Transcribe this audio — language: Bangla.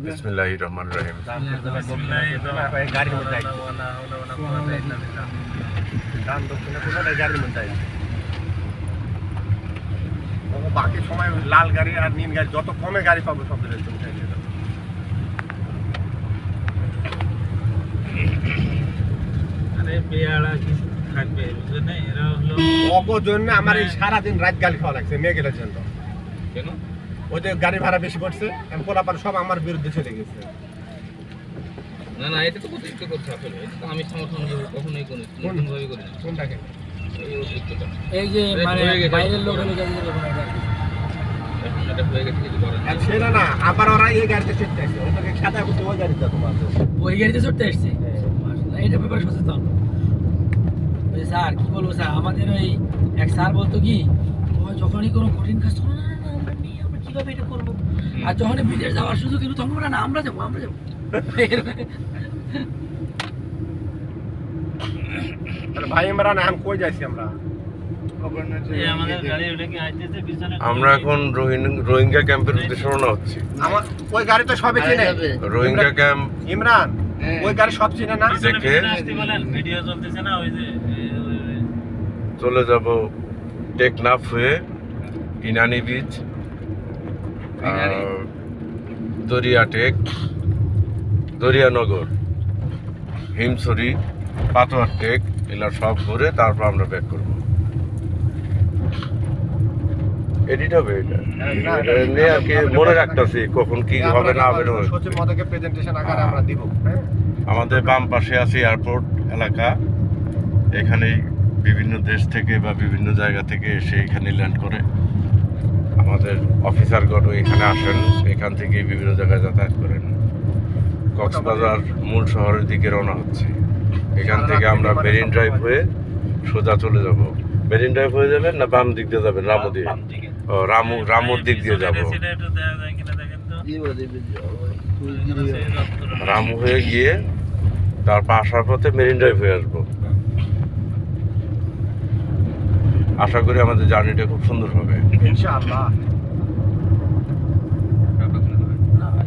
বিসমিল্লাহির রহমানির রহিম। বাকি সময় লাল গাড়ি আর নীল গাড়ি যত কমে গাড়ি পাবো সব জন্য আমার এই সারাদিন রাত গাড়ি খাওয়া লাগছে মেয়েগুলোর জন্য। কেন? ওই যে গাড়ি ভাড়া বেশি পড়ছে, পোলাপান সব আমার বিরুদ্ধে চলে গেছে। না না, এটা তো অতিরিক্ত করছে আসলে। এটা তো আমি সমর্থন কখনোই করি না। কোনটাকে? এই অতিরিক্তটা। এই যে মানে বাইরের লোক হলে কেমন করে এখন এটা হয়ে গেছে কিছু করার নেই। সেটা না, আবার ওরা এই গাড়িতে চড়তে আসছে, ওটাকে সাদা করতে ওই গাড়িতে তোমার ওই গাড়িতে চড়তে আসছে। মাশাআল্লাহ, এটা ব্যাপারে সচেতন। ওই স্যার কি বলবো স্যার, আমাদের ওই এক স্যার বলতো কি, ওই যখনই কোনো কঠিন কাজ করো না না আমরা নেই, আমরা কিভাবে এটা করবো, আর যখনই বিদেশ যাওয়ার সুযোগ এলো তখন আমরা না আমরা যাবো। ভাই ইমরান এখন কই যাইছি আমরা? আমরা এখন রোহিঙ্গা ক্যাম্পের উদ্দেশ্যে রওনা হচ্ছি। আমার ওই গাড়ি তো সবই চিনে। রোহিঙ্গা ক্যাম্প ইমরান ওই গাড়ি সব চিনে না? দেখে ভিডিও চলতেছে না, ওই যে চলে যাব টেকনাফ হয়ে ইনানি বিচ, দরিয়াটেক, দরিয়ানগর, হিমছড়ি, পাতোয়ার টেক, এগুলো সব ঘুরে তারপর আমরা ব্যাক করব। এডিট হবে এটা নিয়ে আর কি মনে রাখতেছি কখন কি হবে না হবে না। সচিব মহোদয়কে প্রেজেন্টেশন আকারে আমরা দিব। আমাদের বাম পাশে আছে এয়ারপোর্ট এলাকা। এখানেই বিভিন্ন দেশ থেকে বা বিভিন্ন জায়গা থেকে এসে এখানে ল্যান্ড করে। আমাদের অফিসারগণ এখানে আসেন, এখান থেকে বিভিন্ন জায়গায় যাতায়াত করেন। কক্সবাজার মূল শহরের দিকে রওনা হচ্ছে। এখান থেকে আমরা মেরিন ড্রাইভ হয়ে সোজা চলে যাব। মেরিন ড্রাইভ হয়ে যাবেন না বাম দিক দিয়ে যাবেন? রামু দিয়ে। ও রামুর দিক দিয়ে যাব। রামু হয়ে গিয়ে তারপর আসার পথে মেরিন ড্রাইভ হয়ে আসবো। আশা করি আমাদের জার্নিটা খুব সুন্দর হবে ইনশাআল্লাহ।